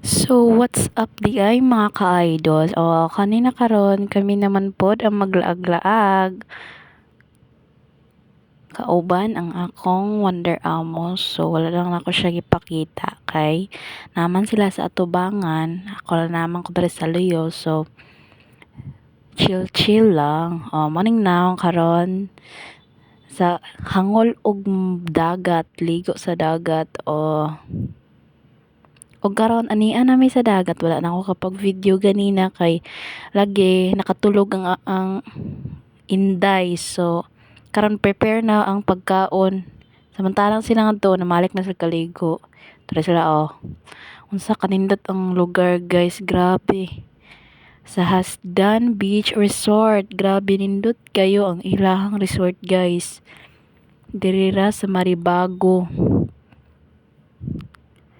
So, what's up di ay mga ka-idol? O, kanina karon kami naman pod ang maglaag-laag. Kauban ang akong Wonder Amos. So, wala lang ako siya gipakita. Kay, naman sila sa atubangan. Ako lang naman ko diri sa Luyo. So, chill-chill lang. O, morning now karon sa hangol og dagat, ligo sa dagat. O karon ania na may sa dagat, wala na ako kapag video ganina kay lagi nakatulog ang inday. So karon prepare na ang pagkaon. Samantalang sila ngadto namalik na sa kaligo. Tara sila unsa kanindot ang lugar guys, grabe. Sa Hasdan Beach Resort, grabe nindot kayo ang ilahang resort guys. Dirira sa Maribago.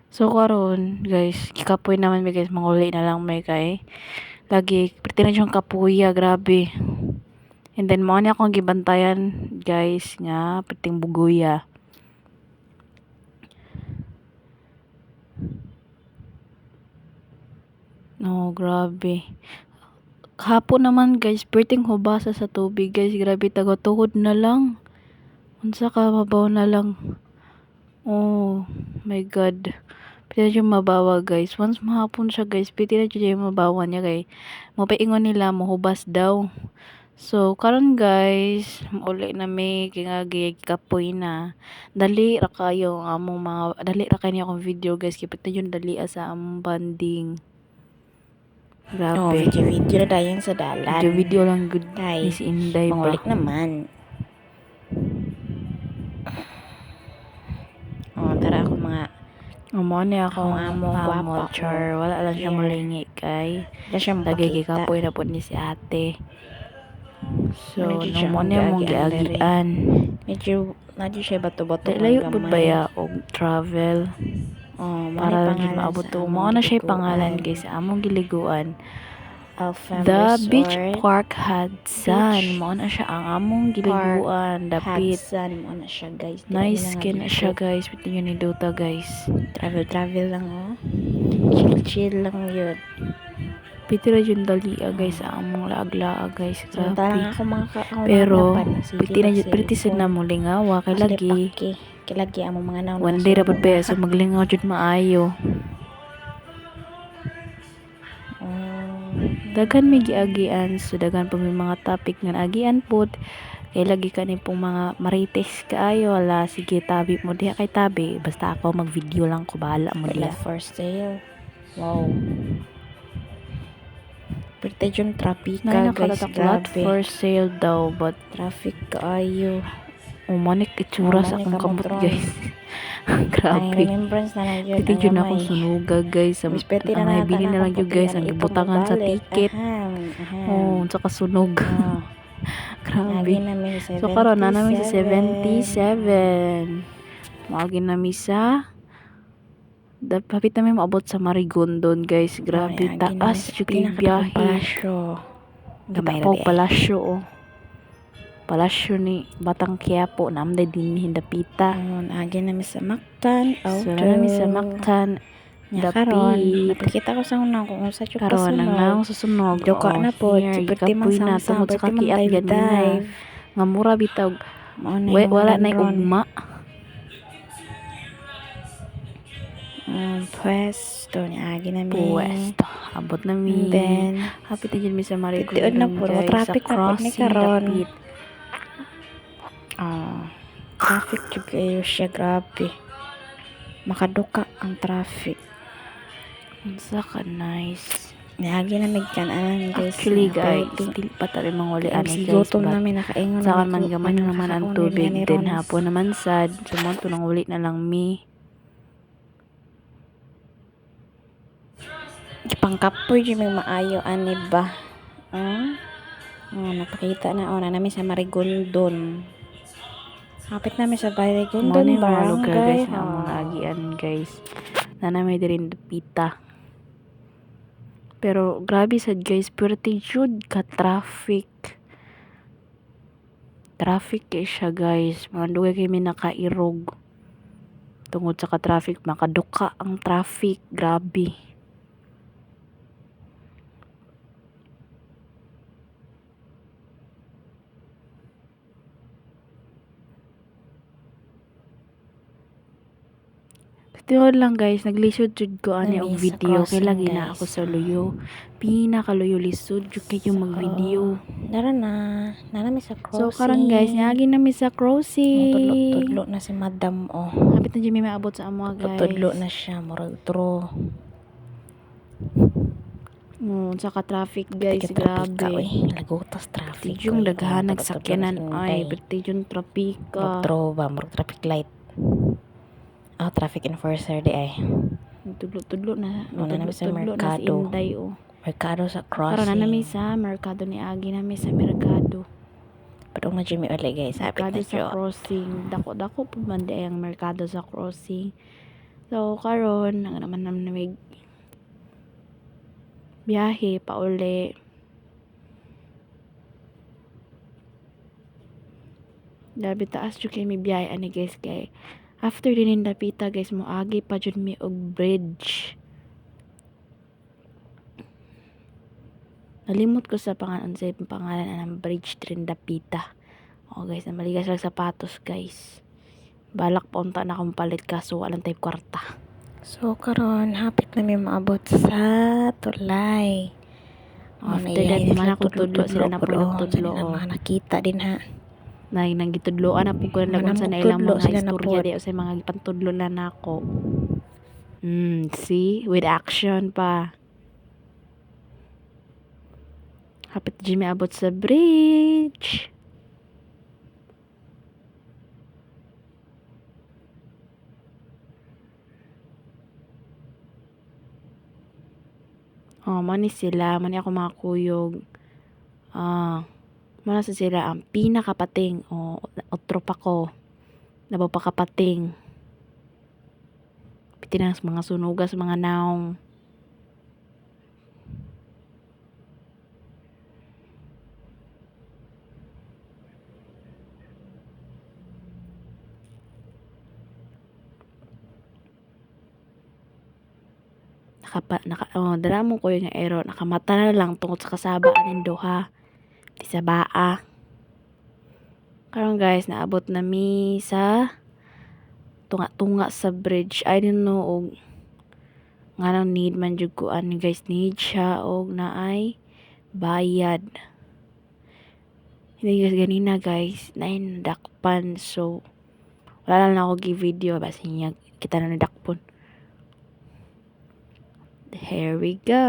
So karon guys, kikapoy naman may guys, manguli na lang may kay lagi pretty na siyang kapuya, grabe. And then mo ni akong gibantayan guys nga piting buguya. No, grabe. Hapon naman guys, perting hubasa sa tubig guys, grabe taga-tuhod na lang. Unsa ka mabaw na lang. Oh my god. Pwede na siya mabawa guys. Once mahapon siya guys, pwede na siya mabawa niya kay mapaingon nila mahubas daw. So karon guys, uli na may kingagi kapoy na. Dali ra kayo ang among mga dali ra kayo akong video guys, kay pati yung dali sa among banding. Grabe. Video na dayon sa dalan. Video lang good Day, si Inday ba. mangulik naman. Tara ako mga Amo ni ako amo, gwapa char. Wala lang siya Yeah. malingi kay. Wala siyang Lagi pakita. gikapoy na po ni si ate. So, Medyo siya namo niya mong mag-agi-agi. giagian. Medyo siya bato-bato. Layo po ba ya og travel? Para lang maabot to. Mao na siya pangalan guys sa among giliguan. The Beach Park Hudson. Mao na siya ang among giliguan. Dapit. Hudson. Ano siya guys. Nice skin na siya guys. Pwede nyo ni Dota guys. Travel lang Chill lang yun. Pwede na yung dalia guys sa among laag-laag guys. Samantalang Grabe. ako mga Pero pwede sad na mo lingawa kay lagi. Kilagi ang mga naon. One day dapat ba so maglingaw jud maayo. Dagan may giagian, so dagan pa may mga topic nga agian pod. Kay lagi ka ni pong mga marites kaayo, wala sige tabi mo diha kay tabi, basta ako mag-video lang ko bahala mo diha. For sale. Wow. Pero yung traffic Na guys, lot grabe. for sale daw, but Traffic kaayo. umanik itsura sa akong kamot guys. Grabe. Remembrance na lang yun. Ito yun ako sunuga guys. Ang naibili na lang yun guys. Ang ibutangan sa ticket. Oh, saka sunog. Grabe. So karon na namin sa 77. Maagin namin sa dapat namin maabot sa Marigondon guys. Grabe taas yung biyahe. Palasyo oh. Palasyo ni Batang Quiapo na amday din hindapita. Agi namin sa Mactan. So namin sa Mactan. Karon, napakita ko sa unang kung sa chupa karon ang susunog. Duka na po. Pwede man tungod sa kakiat ganina. Nga mura bitag. Wala na ugma. Pwesto ni agi namin. Pwesto. Abot namin. Then, hapit na dyan mi sa Maricon. titiod na po. Traffic na po ni karon. Traffic jud kayo siya, grabe. Makaduka ang traffic. Unsa ka nice. Niagi na migkanan guys. Actually guys, dili pa tayo manguli ani guys. Gutom namin nakaingon. Saan man gaman naman ang tubig. Then hapon naman sad. Sumonto nang uli na lang mi. Pangkapoy jud may maayo ani ba? Napakita na namin sa Marigondon. Hapit namin sa Marigondon lugar guys barangay. na mga agian guys. Na namin din pita. Pero grabe sad guys, pwerte jud ka traffic. Traffic kay siya guys. Mga dugay kami nakairog. Tungod sa ka-traffic, makaduka ang traffic. Grabe. Tiyo lang guys, naglisod jud ko ani og Nami sa video kay crossing, lagi na guys. ako sa luyo. Pinakaluyo lisod jud kayo mag-video. Dara na. Nami sa So crossing. karon guys, niagi na mi sa crossing. Tudlo-tudlo na si madam, oh. Hapit na jud mi maabot sa amo guys. Tudlo na siya, murag tro. Saka traffic guys, grabe. Lagutas traffic. Yung daghanag sakyanan ay, pati yung trapika. Tro ba, murag traffic light. Oh, traffic enforcer di ay. Tudlo-tudlo na. Muna namin sa Tudlo na si Mercado. Inday, oh. Mercado sa crossing. Karon na namin sa Mercado ni Agi namin sa Mercado. Padong na Jimmy ulit guys. Hapit Mercado na sa siya. crossing. Dako po man di ang Mercado sa crossing. So karon nga naman namig biyahe pa uli. Labi taas jud kay mi biyahe ani guys kay after din dapita guys mo agi pa jud mi og bridge. Nalimot ko sa pangalan ng bridge Trindapita. Oh guys, namaligas lang sapatos guys. Balak pa unta na akong palit kaso walang tayo kwarta. So karon hapit na may maabot sa tulay. After that, man ako tudlo sila na po nagtudlo. Sila mga nakita din ha. Nang gitudloan na po ko na kung sa ilang mga istorya di o sa mga pantudlo na nako. See? With action pa. Hapit Jimmy abot sa bridge. Oh, mani sila, mani ako mga kuyog. Muna sa sila ang pinakapating o tropa ko. Napapakapating. Pitinang mga sunugas, mga naong. Daramon ko yung ero, nakamata na lang tungkol sa kasabaan ng duha. Di sa baa. Karon guys, naabot na mi sa tunga sa bridge. I don't know og nga nang need man jud ko ani guys, need siya og naay bayad. Hindi guys ganina guys, naay nadakpan so wala lang ako gi-video basta niya kita na nadakpon. Here we go.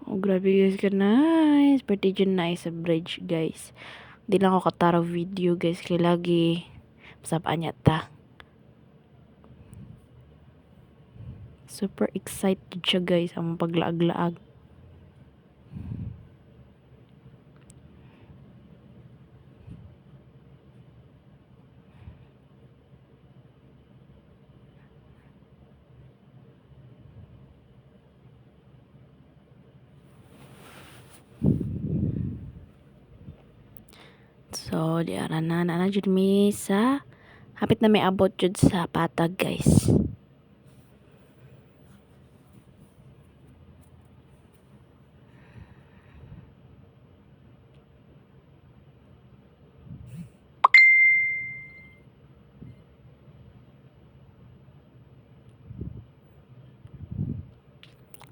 Oh, grabe guys ka nice. Pwede dyan nice sa bridge guys. Di lang ako kataraw video guys. Kaya lagi masapaan niya ta. Super excited siya guys. Ang paglaag-laag. So, di ara na jud mi sa hapit na may abot jud sa patag guys.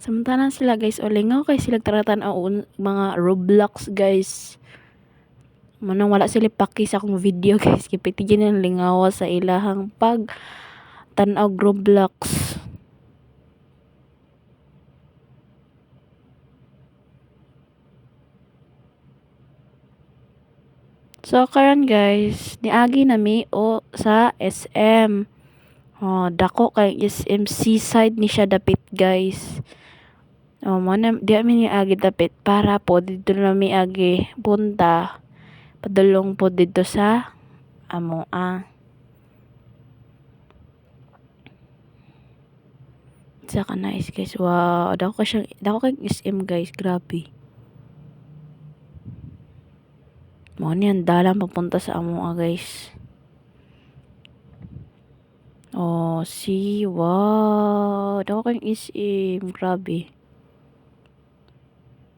Samantalang sila guys, o lingaw kay sila taratan mga Roblox guys. Manang wala sila paki sa akong video guys. Kipitigin ang lingaw sa ilahang pag tanaw Roblox. So karon guys, niagi nami o sa SM. Oh, dako kay SM Seaside ni siya dapit guys. Oh, mana di mi agi dapit para po dito na mi agi punta. Padulong po dito sa amo Saka nice guys. Wow, dako kay SM guys, grabe. Mo ni ang dalan papunta sa amo guys. Oh, see, wow. Dako kay SM, grabe.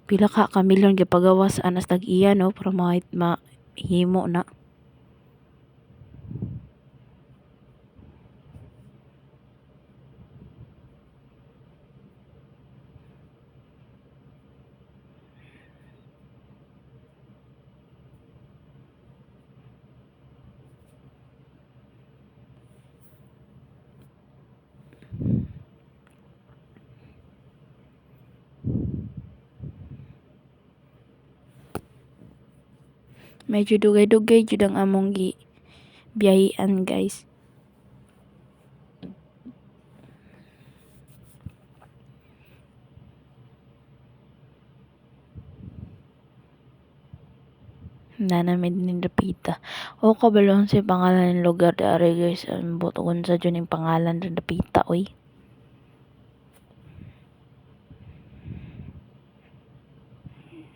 Pila ka milyon gipagawas anas tag-iya no para mahimo na. Medyo dugay-dugay jud ang among biyahian guys. Nanamid ni Dapita. O kabalon sa pangalan ng lugar dari guys. Ang butugon sa dyan yung pangalan ng Dapita oy.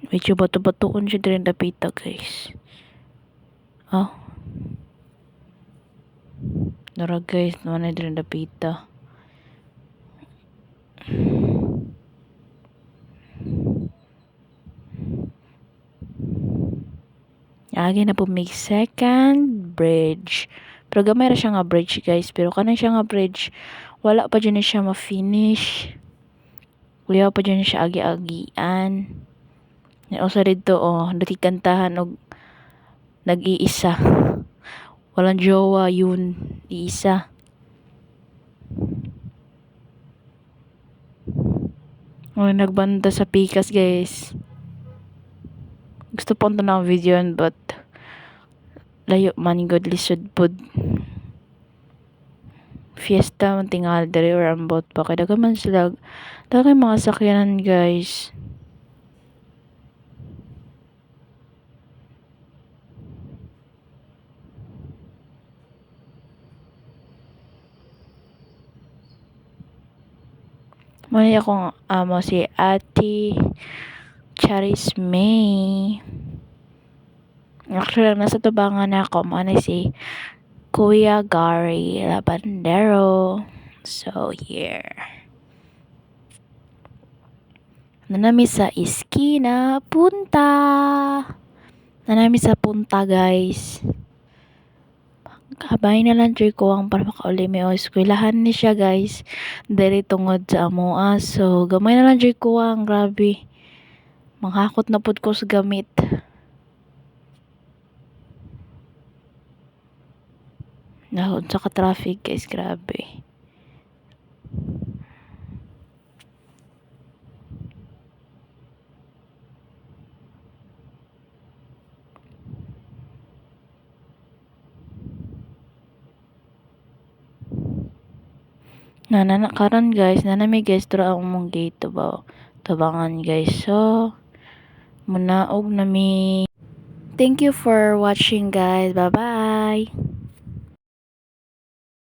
Medyo bato-batoon siya din Dapita guys. Oh. Nara guys, naman na din Dapita. Agi na po may second bridge. Pero gamay ra siya nga bridge guys. Pero kanan siya nga bridge, wala pa dyan siya ma-finish. Wala pa dyan siya agi-agian. Usa dito nakikantahan og nag-iisa. Walang jowa yun. Iisa. Nagbanda sa pikas guys. Gusto po ng video yun but layo man good lisod pod. Fiesta man tingal dere or ambot pa kaya man sila dagay mga sakyanan guys. Mali akong amo si Ate Charis May. Actually, nasa tubangan ako. Ano si Kuya Gary Labandero. So, here. Nanami sa Iskina Punta. Nanami sa Punta, guys. Kabay na lang ko ang para makauli may eskwelahan ni siya guys. Dere tungod sa amoa. So, gamay na lang ko ang grabe. Manghakot na pud ko sa gamit. Nahod sa ka-traffic guys, grabe. Karon guys, nanami guys dra ang mong gate ba. Tabangan guys. So, munaog nami. Thank you for watching guys. Bye-bye.